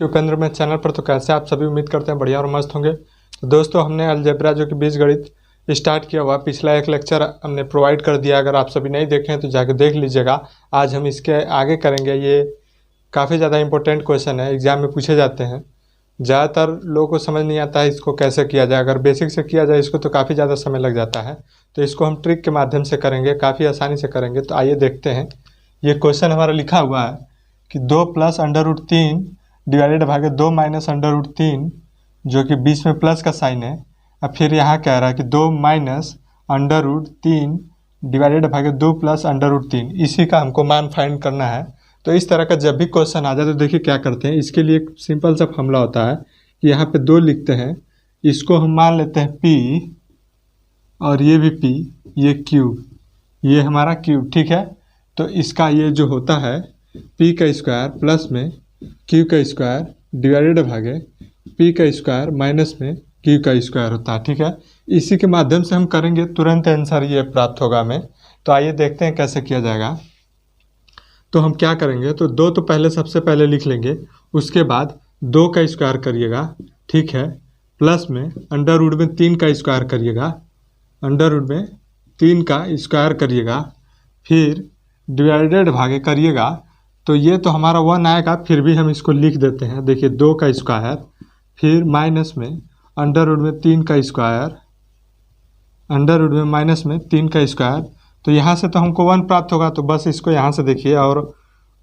केंद्र में चैनल पर। तो कैसे आप सभी, उम्मीद करते हैं बढ़िया और मस्त होंगे। तो दोस्तों, हमने अलजेब्रा जो कि बीजगणित स्टार्ट किया हुआ, पिछला एक लेक्चर हमने प्रोवाइड कर दिया। अगर आप सभी नहीं देखें तो जाके देख लीजिएगा। आज हम इसके आगे करेंगे। ये काफ़ी ज़्यादा इंपॉर्टेंट क्वेश्चन है, एग्जाम में पूछे जाते हैं। ज़्यादातर लोगों को समझ नहीं आता है इसको कैसे किया जाए। अगर बेसिक से किया जाए इसको तो काफ़ी ज़्यादा समय लग जाता है। तो इसको हम ट्रिक के माध्यम से करेंगे, काफ़ी आसानी से करेंगे। तो आइए देखते हैं। ये क्वेश्चन हमारा लिखा हुआ है कि 2 + √3 डिवाइडेड भागे 2 - √3, जो कि बीच में प्लस का साइन है। अब फिर यहाँ कह रहा है कि 2 - √3 डिवाइडेड भागे 2 + √3, इसी का हमको मान फाइंड करना है। तो इस तरह का जब भी क्वेश्चन आ जाए तो देखिए क्या करते हैं। इसके लिए एक सिंपल सा फॉर्मूला होता है कि यहाँ पे 2 लिखते हैं, इसको हम मान लेते हैं P, और ये भी P, ये क्यूब, ये हमारा क्यूब, ठीक है। तो इसका ये जो होता है P का स्क्वायर प्लस में Q का स्क्वायर डिवाइडेड भागे P का स्क्वायर माइनस में Q का स्क्वायर होता है, ठीक है। इसी के माध्यम से हम करेंगे, तुरंत आंसर ये प्राप्त होगा हमें। तो आइए देखते हैं कैसे किया जाएगा। तो हम क्या करेंगे, तो 2 तो पहले सबसे पहले लिख लेंगे, उसके बाद 2 का स्क्वायर करिएगा, ठीक है, प्लस में अंडर रूट में 3 का स्क्वायर करिएगा, अंडर रूट में 3 का स्क्वायर करिएगा, फिर डिवाइडेड भागे करिएगा। तो ये तो हमारा 1 आएगा, फिर भी हम इसको लिख देते हैं। देखिए 2 का स्क्वायर, फिर माइनस में अंडर रूट में 3 का स्क्वायर, अंडर रूट में माइनस में 3 का स्क्वायर। तो यहाँ से तो हमको 1 प्राप्त होगा, तो बस इसको यहाँ से देखिए और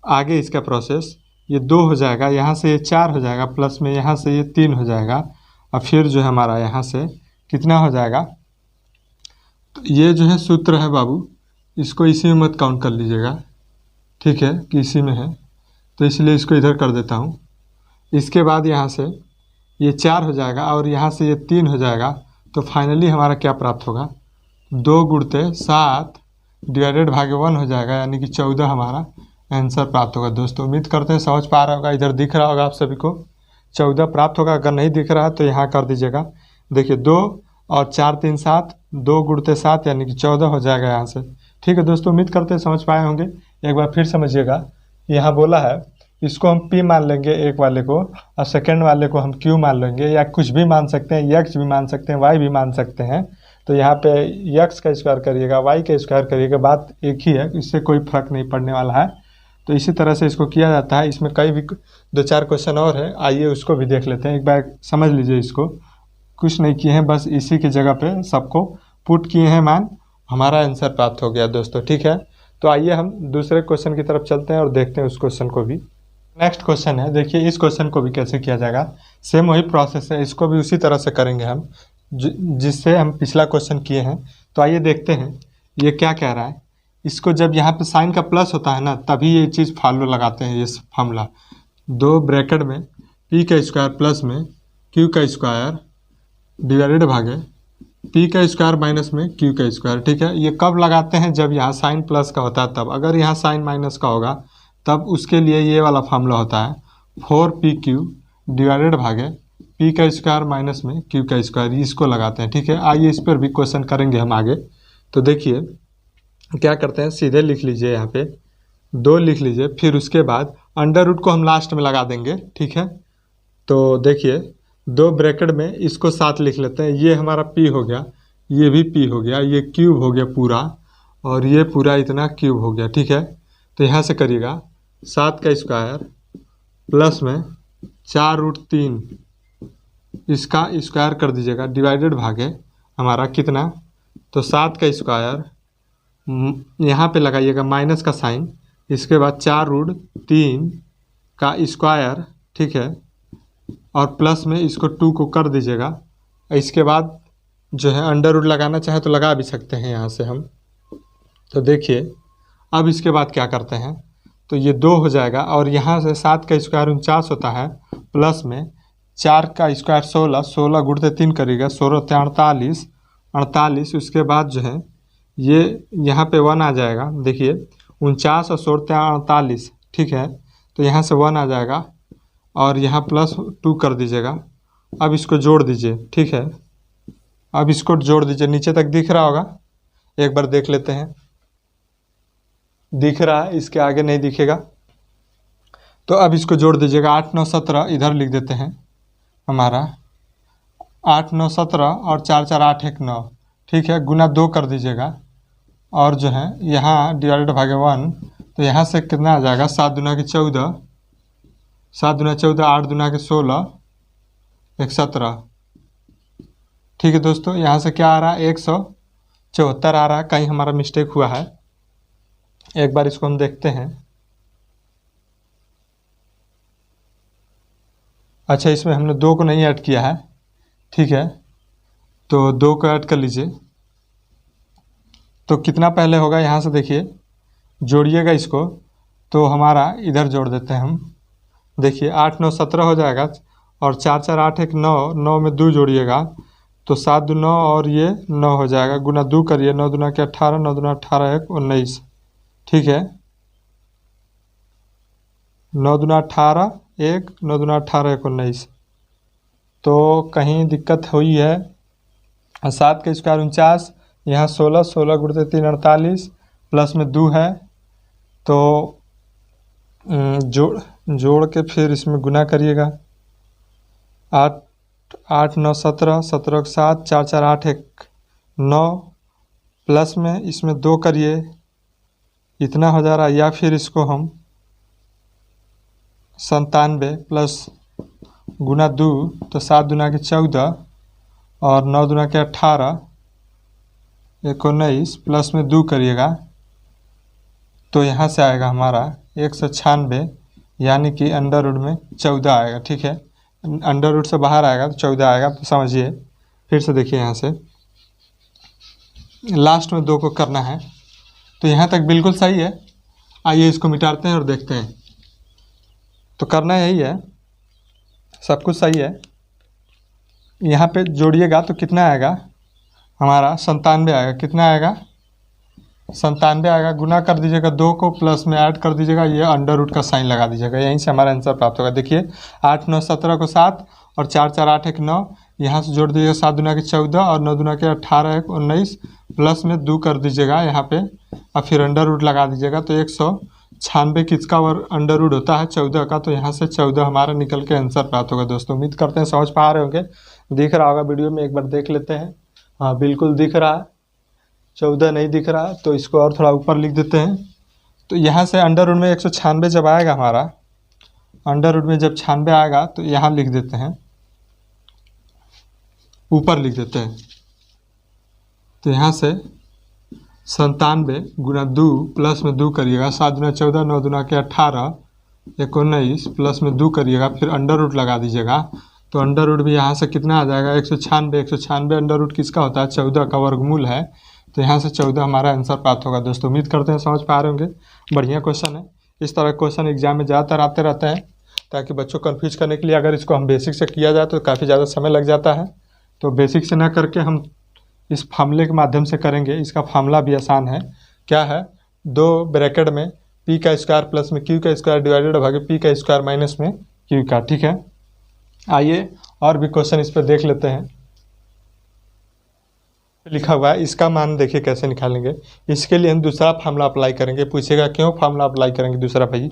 आगे इसका प्रोसेस, ये 2 हो जाएगा, यहाँ से ये 4 हो जाएगा, प्लस में यहाँ से ये 3 हो जाएगा, और फिर जो है हमारा यहाँ से कितना हो जाएगा। तो ये जो है सूत्र है बाबू, इसको इसी में मत काउंट कर लीजिएगा, ठीक है, कि इसी में है, तो इसलिए इसको इधर कर देता हूँ। इसके बाद यहाँ से ये 4 हो जाएगा और यहाँ से ये 3 हो जाएगा। तो फाइनली हमारा क्या प्राप्त होगा, 2 × 7 डिवाइडेड भागे 1 हो जाएगा, यानी कि 14 हमारा आंसर प्राप्त होगा। दोस्तों, उम्मीद करते हैं समझ पा रहा होगा। इधर दिख रहा होगा आप सभी को 14 प्राप्त होगा। अगर नहीं दिख रहा है तो यहाँ कर दीजिएगा। देखिए 2 और 4 3 7, 2 × 7 यानी कि 14 हो जाएगा यहाँ से, ठीक है। दोस्तों, उम्मीद करते हैं समझ पाए होंगे। एक बार फिर समझिएगा, यहाँ बोला है इसको हम P मान लेंगे एक वाले को, और सेकेंड वाले को हम Q मान लेंगे, या कुछ भी मान सकते हैं, X भी मान सकते हैं, Y भी मान सकते हैं। तो यहाँ पे X का स्क्वायर करिएगा, Y का स्क्वायर करिएगा, बात एक ही है, इससे कोई फर्क नहीं पड़ने वाला है। तो इसी तरह से इसको किया जाता है। इसमें कई भी 2-4 क्वेश्चन और है, आइए उसको भी देख लेते हैं। एक बार समझ लीजिए, इसको कुछ नहीं किए हैं, बस इसी की जगह पे सबको पुट किए हैं मान, हमारा आंसर प्राप्त हो गया दोस्तों, ठीक है। तो आइए हम दूसरे क्वेश्चन की तरफ चलते हैं और देखते हैं उस क्वेश्चन को भी। नेक्स्ट क्वेश्चन है, देखिए इस क्वेश्चन को भी कैसे किया जाएगा। सेम वही प्रोसेस है, इसको भी उसी तरह से करेंगे हम जिससे हम पिछला क्वेश्चन किए हैं। तो आइए देखते हैं ये क्या कह रहा है। इसको जब यहाँ पे साइन का प्लस होता है ना, तभी ये चीज़ फॉलो लगाते हैं, ये फॉर्मूला 2 ब्रैकेट में P का स्क्वायर प्लस में Q का स्क्वायर डिवाइडेड भागे P का स्क्वायर माइनस में Q का स्क्वायर, ठीक है। ये कब लगाते हैं, जब यहाँ साइन प्लस का होता है तब। अगर यहाँ साइन माइनस का होगा तब उसके लिए ये वाला फार्मूला होता है 4PQ डिवाइडेड भागे P का स्क्वायर माइनस में Q का स्क्वायर, इसको लगाते हैं, ठीक है। आइए इस पर भी क्वेश्चन करेंगे हम आगे। तो देखिए क्या करते हैं, सीधे लिख लीजिए, यहाँ पे 2 लिख लीजिए, फिर उसके बाद अंडर रूट को हम लास्ट में लगा देंगे, ठीक है। तो देखिए 2 ब्रैकेट में इसको 7 लिख लेते हैं, ये हमारा P हो गया, ये भी P हो गया, ये क्यूब हो गया पूरा, और ये पूरा इतना क्यूब हो गया, ठीक है। तो यहाँ से करिएगा 7 का स्क्वायर प्लस में 4√3, इसका स्क्वायर कर दीजिएगा, डिवाइडेड भागे हमारा कितना, तो 7 का स्क्वायर, यहाँ पे लगाइएगा माइनस का साइन, इसके बाद 4√3 का स्क्वायर, ठीक है, और प्लस में इसको 2 को कर दीजिएगा। इसके बाद जो है अंडर रूट लगाना चाहे तो लगा भी सकते हैं यहाँ से हम। तो देखिए अब इसके बाद क्या करते हैं, तो ये 2 हो जाएगा, और यहाँ से 7 का स्क्वायर 49 होता है, प्लस में 4 का स्क्वायर 16, 16 × 3 करिएगा, 16 × 48, 48। उसके बाद जो है ये यहाँ पे 1 आ जाएगा, देखिए 49 और 16 48, ठीक है। तो यहाँ से 1 आ जाएगा और यहाँ +2 कर दीजिएगा। अब इसको जोड़ दीजिए, ठीक है। अब इसको जोड़ दीजिए, नीचे तक दिख रहा होगा, एक बार देख लेते हैं। दिख रहा है, इसके आगे नहीं दिखेगा। तो अब इसको जोड़ दीजिएगा, 8 9 17 इधर लिख देते हैं हमारा 8 9 17 और 4 4 8 1 9, ठीक है, गुना 2 कर दीजिएगा और जो है यहाँ डिवाइडेड भागे 1, तो यहाँ से कितना आ जाएगा 7 दूना की 14, 7 दूना 14, 8 दूना के 16, 1 17, ठीक है दोस्तों। यहाँ से क्या आ रहा है 174 आ रहा है, कहीं हमारा मिस्टेक हुआ है, एक बार इसको हम देखते हैं। अच्छा, इसमें हमने 2 को नहीं ऐड किया है, ठीक है, तो 2 को ऐड कर लीजिए। तो कितना पहले होगा यहाँ से देखिए, जोड़िएगा इसको, तो हमारा इधर जोड़ देते हैं हम, देखिए 8 9 17 हो जाएगा और 4 4 8 1 9, 9 में 2 जोड़िएगा तो 7 2 9 और ये 9 हो जाएगा, गुना 2 करिए, 9 दूना के 18, 9 दूना 18 1 19, ठीक है, 9 दूना 18 1, 9 दूना 18 1 19, तो कहीं दिक्कत हुई है। 7 का स्क्वायर 49, यहाँ 16, 16 गुणित 3 48, प्लस में 2 है, तो जोड़ के फिर इसमें गुना करिएगा, 8 8 9 17, 17 के 7, 4 4 8 1 9, प्लस में इसमें 2 करिए, इतना हो जा रहा है, या फिर इसको हम 97 प्लस गुना 2, तो 7 दूना के 14 और 9 दूना के 18 19, प्लस में 2 करिएगा, तो यहाँ से आएगा हमारा 196, यानी कि अंडर रूट में 14 आएगा, ठीक है, अंडर रूट से बाहर आएगा तो 14 आएगा, तो समझिए। फिर से देखिए, यहाँ से लास्ट में 2 को करना है, तो यहाँ तक बिल्कुल सही है। आइए इसको मिटाते हैं और देखते हैं, तो करना यही है, सब कुछ सही है। यहाँ पे जोड़िएगा तो कितना आएगा हमारा 97 आएगा, कितना आएगा 97 आएगा, गुना कर दीजिएगा 2 को, प्लस में ऐड कर दीजिएगा, ये अंडर रूट का साइन लगा दीजिएगा, यहीं से हमारा आंसर प्राप्त होगा। देखिए 8 9 17 को 7 और 4 4 8 1 9, यहाँ से जोड़ दीजिएगा 7 दूना के 14 और 9 दूना के 18 1 19, प्लस में 2 कर दीजिएगा यहाँ पे और फिर अंडर रूट लगा दीजिएगा, तो 196 किसका और अंडर रूट होता है 14 का, तो यहाँ से 14 हमारा निकल के आंसर प्राप्त होगा। दोस्तों उम्मीद करते हैं समझ पा रहे होंगे, दिख रहा होगा वीडियो में, एक बार देख लेते हैं। हाँ बिल्कुल दिख रहा है, 14 नहीं दिख रहा तो इसको और थोड़ा ऊपर लिख देते हैं। तो यहाँ से अंडर रूट में 196 जब आएगा हमारा, अंडर रूट में जब 96 आएगा तो यहाँ लिख देते हैं, ऊपर लिख देते हैं, तो यहाँ से 97 गुना 2 प्लस में 2 करिएगा, 7 दूना 14, 9 दूना के 18 19, प्लस में 2 करिएगा, फिर अंडर रूट लगा दीजिएगा, तो अंडर रूट भी यहाँ से कितना आ जाएगा 196, 196 अंडर रूट किसका होता है 14 का वर्गमूल है, तो यहाँ से 14 हमारा आंसर प्राप्त होगा। दोस्तों उम्मीद करते हैं समझ पा रहे होंगे, बढ़िया क्वेश्चन है। इस तरह क्वेश्चन एग्जाम में ज़्यादातर आते रहते हैं, ताकि बच्चों को कन्फ्यूज करने के लिए अगर इसको हम बेसिक से किया जाए तो काफ़ी ज़्यादा समय लग जाता है, तो बेसिक से ना करके हम इस फार्मूले के माध्यम से करेंगे। इसका फार्मूला भी आसान है, क्या है 2 ब्रैकेट में पी का स्क्वायर प्लस में क्यू का स्क्वायर डिवाइडेड भागे पी का स्क्वायर माइनस में क्यू का, ठीक है। आइए और भी क्वेश्चन इस पर देख लेते हैं। लिखा हुआ है, इसका मान देखिए कैसे निकालेंगे। इसके लिए हम दूसरा फार्मूला अप्लाई करेंगे। पूछेगा क्यों फार्मूला अप्लाई करेंगे दूसरा भाई,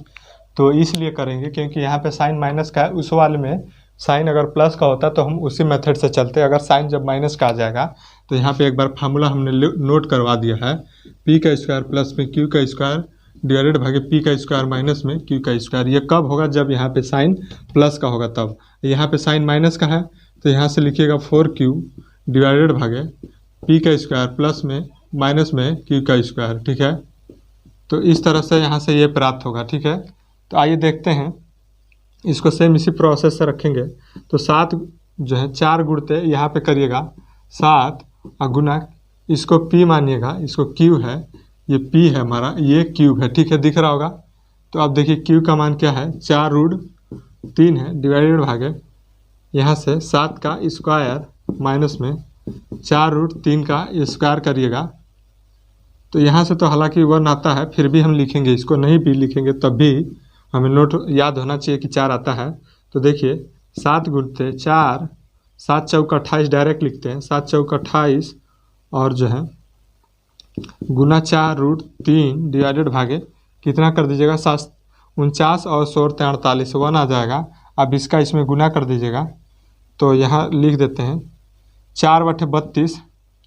तो इसलिए करेंगे क्योंकि यहाँ पे साइन माइनस का है, उस वाले में साइन अगर प्लस का होता तो हम उसी मेथड से चलते। अगर साइन जब माइनस का आ जाएगा तो यहाँ पे एक बार फार्मूला हमने नोट करवा दिया है, पी का स्क्वायर प्लस में क्यू का स्क्वायर डिवाइडेड भागे पी का स्क्वायर माइनस में क्यू का स्क्वायर। ये कब होगा, जब यहाँ पे साइन प्लस का होगा तब। यहाँ पे साइन माइनस का है तो यहाँ से लिखिएगा 4q डिवाइडेड भागे पी का स्क्वायर प्लस में माइनस में क्यू का स्क्वायर, ठीक है। तो इस तरह से यहाँ से ये प्राप्त होगा, ठीक है। तो आइए देखते हैं, इसको सेम इसी प्रोसेस से रखेंगे। तो 7 जो है 4 गुणते यहाँ पे करिएगा 7 और गुना, इसको p मानिएगा, इसको q है, ये p है हमारा, ये क्यूब है, ठीक है, दिख रहा होगा। तो अब देखिए q का मान क्या है 4√3 है डिवाइडेड भागे यहाँ से 7 का स्क्वायर माइनस में 4√3 का स्क्वायर करिएगा। तो यहाँ से तो हालांकि 1 आता है, फिर भी हम लिखेंगे इसको, नहीं भी लिखेंगे तब भी हमें नोट याद होना चाहिए कि 4 आता है। तो देखिए 7 गुणते 4, 7 चौक 28 डायरेक्ट लिखते हैं, 7 चौक 28 और जो है गुना 4√3 डिवाइडेड भागे कितना कर दीजिएगा 7 49 और 16 48 1 आ जाएगा। अब इसका इसमें गुना कर दीजिएगा, तो यहाँ लिख देते हैं 4/32,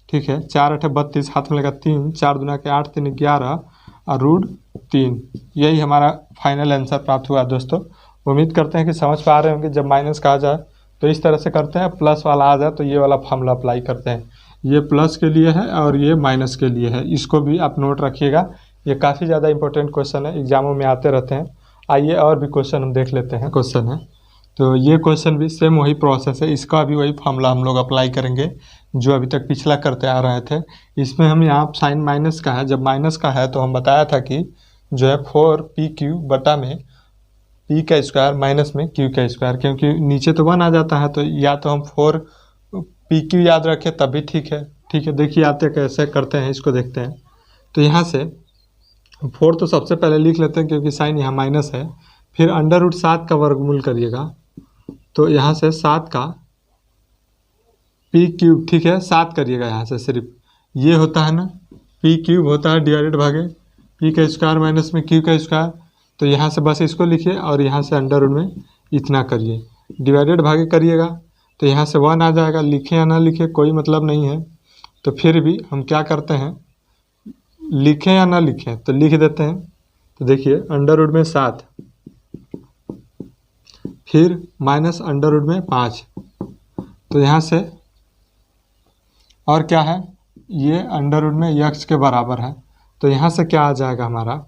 ठीक है। 4/32, हाथ में लगा 3, 4 दूना के 8, 3 11 और √3। यही हमारा फाइनल आंसर प्राप्त हुआ दोस्तों। उम्मीद करते हैं कि समझ पा रहे होंगे। जब माइनस का आ जाए तो इस तरह से करते हैं, प्लस वाला आ जाए तो ये वाला फॉर्मूला अप्लाई करते हैं। ये प्लस के लिए है और ये माइनस के लिए है, इसको भी आप नोट रखिएगा। ये काफ़ी ज़्यादा इंपॉर्टेंट क्वेश्चन है, एग्जामों में आते रहते हैं। आइए और भी क्वेश्चन हम देख लेते हैं। क्वेश्चन है तो ये क्वेश्चन भी सेम वही प्रोसेस है, इसका भी वही फॉर्मूला हम लोग अप्लाई करेंगे जो अभी तक पिछला करते आ रहे थे। इसमें हम यहाँ साइन माइनस का है, जब माइनस का है तो हम बताया था कि जो है 4PQ बटा में P का स्क्वायर माइनस में Q का स्क्वायर, क्योंकि नीचे तो 1 आ जाता है, तो या तो हम 4PQ याद रखें तब भी ठीक है। ठीक है, देखिए आते कैसे करते हैं, इसको देखते हैं। तो यहाँ से 4 तो सबसे पहले लिख लेते हैं क्योंकि साइन यहाँ माइनस है। फिर √7 का वर्गमूल करिएगा, तो यहाँ से 7 का P3, ठीक है 7 करिएगा यहाँ से। सिर्फ ये होता है ना, P3 होता है डिवाइडेड भागे P का स्क्वायर माइनस में Q का स्क्वायर। तो यहाँ से बस इसको लिखिए और यहाँ से अंडर रूट में इतना करिए, डिवाइडेड भागे करिएगा तो यहाँ से 1 आ जाएगा। लिखें या ना लिखें कोई मतलब नहीं है, तो फिर भी हम क्या करते हैं, लिखें या ना लिखें तो लिख देते हैं। तो देखिए अंडर रूट में 7, फिर माइनस अंडर रूट में 5, तो यहाँ से और क्या है, ये अंडर रूट में x के बराबर है। तो यहाँ से क्या आ जाएगा हमारा,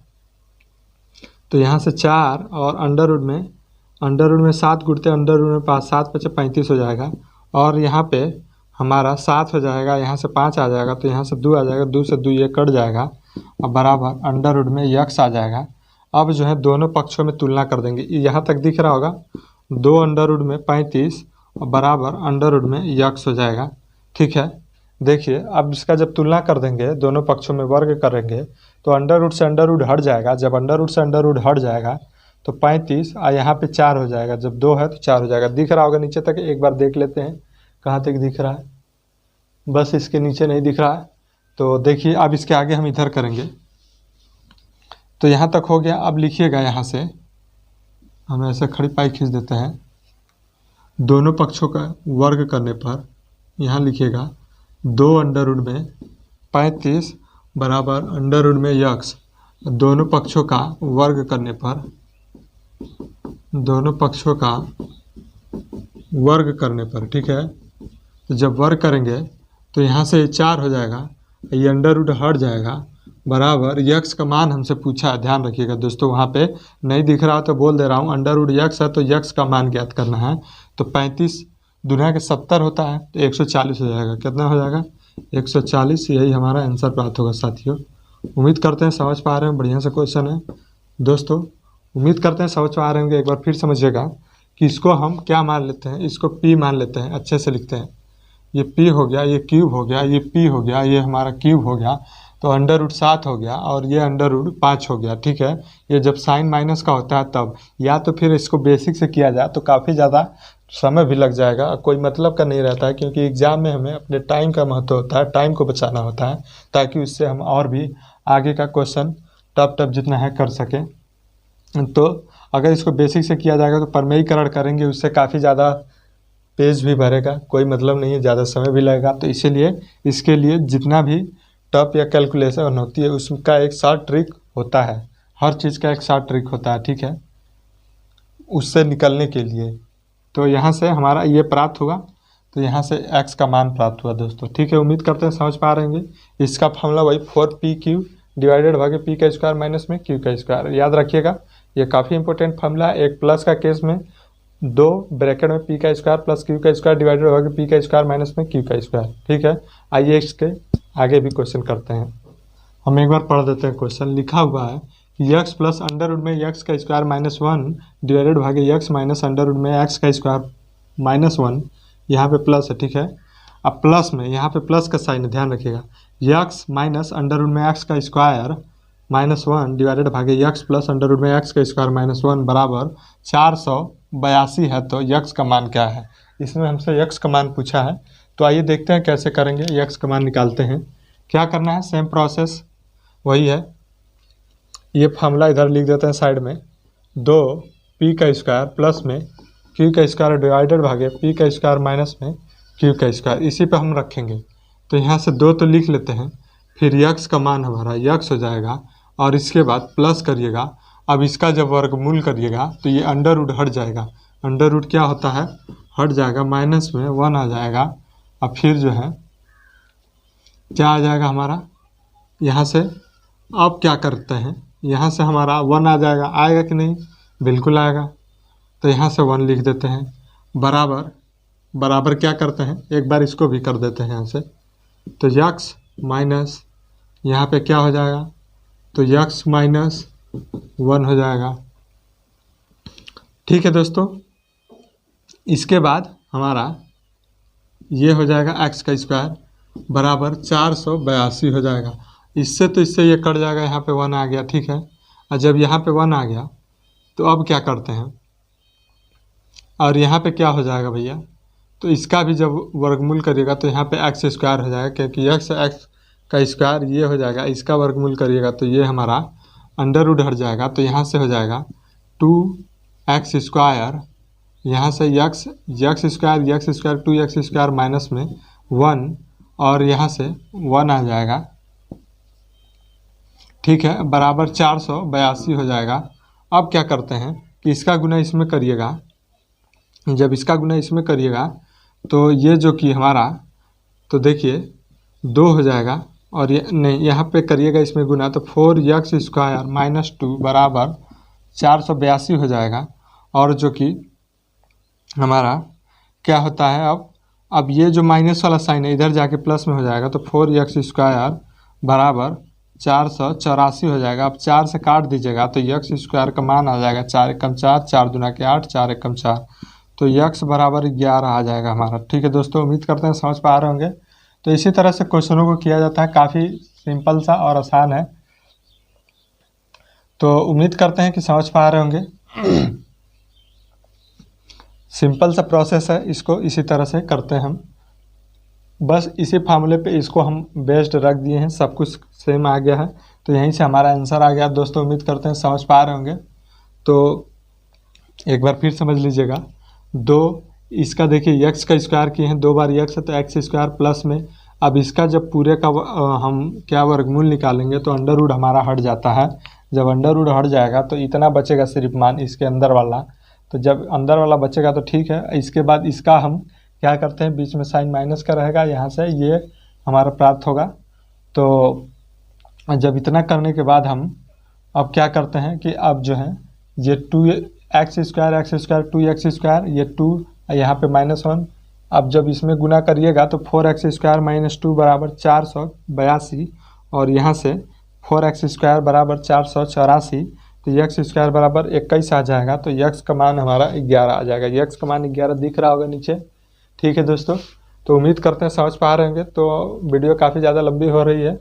तो यहाँ से 4 और अंडर रूट में 7 गुणते अंडर रूट में 5, 7 × 5 = 35 हो जाएगा। और यहाँ पे हमारा 7 हो जाएगा, यहाँ से 5 आ जाएगा, तो यहाँ से 2 आ जाएगा, 2 से 2 ये कट जाएगा और बराबर अंडर रूट में x आ जाएगा। अब जो है दोनों पक्षों में तुलना कर देंगे, यहाँ तक दिख रहा होगा, 2 अंडर रूट में 35 और बराबर अंडर रूट में x हो जाएगा। ठीक है, देखिए अब इसका जब तुलना कर देंगे, दोनों पक्षों में वर्ग करेंगे तो अंडर रूट से अंडर रूट हट जाएगा। जब अंडर रूट से अंडर रूट हट जाएगा तो 35 और यहाँ पे 4 हो जाएगा, जब 2 है तो 4 हो जाएगा। दिख रहा होगा नीचे तक, एक बार देख लेते हैं कहाँ तक दिख रहा है, बस इसके नीचे नहीं दिख रहा है। तो देखिए अब इसके आगे हम इधर करेंगे, तो यहाँ तक हो गया। अब लिखिएगा, यहाँ से हम ऐसे खड़ी पाई खींच देते हैं, दोनों पक्षों का वर्ग करने पर यहाँ लिखिएगा 2 अंडर रूट में 35 बराबर अंडर रूट में x। दोनों पक्षों का वर्ग करने पर, दोनों पक्षों का वर्ग करने पर, ठीक है, तो जब वर्ग करेंगे तो यहाँ से 4 हो जाएगा, ये अंडर रूट हट जाएगा, बराबर x का मान हमसे पूछा है। ध्यान रखिएगा दोस्तों, वहाँ पे नहीं दिख रहा तो बोल दे रहा हूँ, अंडर रूट x है तो x का मान ज्ञात करना है। तो 35 दूना के 70 होता है, तो 140 हो जाएगा। कितना हो जाएगा, 140। यही हमारा आंसर प्राप्त होगा साथियों। उम्मीद करते हैं समझ पा रहे हैं, बढ़िया सा क्वेश्चन है दोस्तों। उम्मीद करते हैं समझ पा रहे होंगे। एक बार फिर समझिएगा कि इसको हम क्या मान लेते हैं, इसको P मान लेते हैं, अच्छे से लिखते हैं। ये P हो गया, ये क्यूब हो गया, ये P हो गया, ये हमारा क्यूब हो गया, तो अंडर रूट 7 हो गया और ये अंडर रूट 5 हो गया। ठीक है, ये जब साइन माइनस का होता है तब, या तो फिर इसको बेसिक से किया जाए तो काफ़ी ज़्यादा समय भी लग जाएगा, कोई मतलब का नहीं रहता है, क्योंकि एग्ज़ाम में हमें अपने टाइम का महत्व होता है, टाइम को बचाना होता है, ताकि उससे हम और भी आगे का क्वेश्चन टफ जितना है कर सकें। तो अगर इसको बेसिक से किया जाएगा तो परमेयीकरण करेंगे, उससे काफ़ी ज़्यादा पेज भी भरेगा, कोई मतलब नहीं है, ज़्यादा समय भी लगेगा। तो इसीलिए इसके लिए जितना भी टफ या कैलकुलेशन होती है उसका एक शॉर्ट ट्रिक होता है, हर चीज़ का एक शॉर्ट ट्रिक होता है। ठीक है, उससे निकलने के लिए। तो यहाँ से हमारा ये प्राप्त हुआ, तो यहाँ से x का मान प्राप्त हुआ दोस्तों। ठीक है, उम्मीद करते हैं समझ पा रहे होंगे। इसका फॉर्मूला वही 4PQ डिवाइडेड भागे P का स्क्वायर माइनस में Q का स्क्वायर, याद रखिएगा। ये काफ़ी इंपॉर्टेंट फॉर्मूला है। एक प्लस का केस में 2 ब्रैकेट में P का स्क्वायर प्लस Q का स्क्वायर डिवाइडेड भागे P का स्क्वायर माइनस में Q का स्क्वायर। ठीक है, आइए इसके आगे भी क्वेश्चन करते हैं। हम एक बार पढ़ देते हैं क्वेश्चन। लिखा हुआ है कि x प्लस अंडर रूट में x का स्क्वायर माइनस 1 डिवाइडेड भागे x माइनस अंडर रूट में x का स्क्वायर माइनस 1, यहाँ पे प्लस है। ठीक है, अब प्लस में यहाँ पे प्लस का साइन है, ध्यान रखिएगा। x माइनस अंडर रूट में x का स्क्वायर माइनस 1 डिवाइडेड भागे x प्लस अंडर रूट में x का स्क्वायर माइनस 1 बराबर 482 है। तो x का मान क्या है, इसमें हमसे x का मान पूछा है। तो आइए देखते हैं कैसे करेंगे, x का मान निकालते हैं। क्या करना है, सेम प्रोसेस वही है। ये फार्मूला इधर लिख देते हैं साइड में, 2 पी का स्क्वायर प्लस में क्यू का स्क्वायर डिवाइडेड भागे पी का स्क्वायर माइनस में क्यू का स्क्वायर, इसी पे हम रखेंगे। तो यहाँ से 2 तो लिख लेते हैं, फिर यक्स का मान हमारा यक्स हो जाएगा और इसके बाद प्लस करिएगा। अब इसका जब वर्गमूल करिएगा तो ये अंडर रूट हट जाएगा। अंडर रूट क्या होता है, हट जाएगा, माइनस में 1 आ जाएगा। अब फिर जो है क्या आ जाएगा हमारा, यहाँ से अब क्या करते हैं, यहाँ से हमारा 1 आ जाएगा। आएगा कि नहीं, बिल्कुल आएगा। तो यहाँ से 1 लिख देते हैं, बराबर बराबर क्या करते हैं, एक बार इसको भी कर देते हैं यहाँ से। तो यक्स माइनस यहाँ पे क्या हो जाएगा, तो यक्स माइनस 1 हो जाएगा। ठीक है दोस्तों, इसके बाद हमारा ये हो जाएगा एक्स का स्क्वायर बराबर 482 हो जाएगा। इससे तो इससे ये कट जाएगा, यहाँ पे 1 आ गया। ठीक है, और जब यहाँ पे 1 आ गया तो अब क्या करते हैं, और यहाँ पे क्या हो जाएगा भैया, तो इसका भी जब वर्गमूल करिएगा तो यहाँ पे एक्स स्क्वायर हो जाएगा, क्योंकि एक्स का स्क्वायर ये हो जाएगा। इसका वर्गमूल करिएगा तो ये हमारा अंडर रूट हट जाएगा। तो यहाँ से हो जाएगा 2x स्क्वायर, यहाँ से x square 2x square minus में 1 और यहाँ से 1 आ जाएगा। ठीक है, बराबर 482 हो जाएगा। अब क्या करते हैं कि इसका गुना इसमें करिएगा। जब इसका गुना इसमें करिएगा तो ये जो कि हमारा, तो देखिए 2 हो जाएगा, और ये नहीं, यहाँ पे करिएगा इसमें गुना, तो 4x स्क्वायर माइनस 2 बराबर 482 हो जाएगा। और जो कि हमारा क्या होता है, अब ये जो माइनस वाला साइन है इधर जाके प्लस में हो जाएगा। तो 4x स्क्वायर बराबर 484 हो जाएगा। अब 4 से काट दीजिएगा तो यक्स स्क्वायर का मान आ जाएगा 4 एकम 4, 4 दूना के 8, 4 एकम 4, तो यक्स बराबर 11 आ जाएगा हमारा। ठीक है दोस्तों, उम्मीद करते हैं समझ पा रहे होंगे। तो इसी तरह से क्वेश्चनों को किया जाता है, काफ़ी सिंपल सा और आसान है। तो उम्मीद करते हैं कि समझ पा रहे होंगे। सिंपल सा प्रोसेस है, इसको इसी तरह से करते हैं हम। बस इसी फार्मूले पे इसको हम बेस्ड रख दिए हैं, सब कुछ सेम आ गया है। तो यहीं से हमारा आंसर आ गया दोस्तों। उम्मीद करते हैं समझ पा रहे होंगे। तो एक बार फिर समझ लीजिएगा। 2 इसका देखिए यक्स का स्क्वायर किए हैं, 2 बार यक्स है तो एक्स स्क्वायर प्लस में, अब इसका जब पूरे का हम क्या वर्गमूल निकालेंगे तो अंडर रूट हमारा हट जाता है। जब अंडर रूट हट जाएगा तो इतना बचेगा सिर्फ मान इसके अंदर वाला। तो जब अंदर वाला बचेगा तो ठीक है। इसके बाद इसका हम क्या करते हैं, बीच में साइन माइनस का रहेगा, यहाँ से ये हमारा प्राप्त होगा। तो जब इतना करने के बाद हम अब क्या करते हैं कि अब जो है ये 2x स्क्वायर 2x स्क्वायर, ये 2 यहाँ पे -1। अब जब इसमें गुना करिएगा तो 4x स्क्वायर माइनस 2 बराबर 482, और यहाँ से 4x स्क्वायर बराबर 484, तो यक्स स्क्वायर बराबर 21 आ जाएगा। तो यक्स का मान हमारा 11 आ जाएगा। यक्स का मान 11 दिख रहा होगा नीचे। ठीक है दोस्तों, तो उम्मीद करते हैं समझ पा रहे होंगे। तो वीडियो काफ़ी ज़्यादा लंबी हो रही है,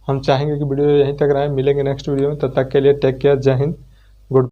हम चाहेंगे कि वीडियो यहीं तक रहे। मिलेंगे नेक्स्ट वीडियो में, तब तक के लिए टेक केयर, जय हिंद।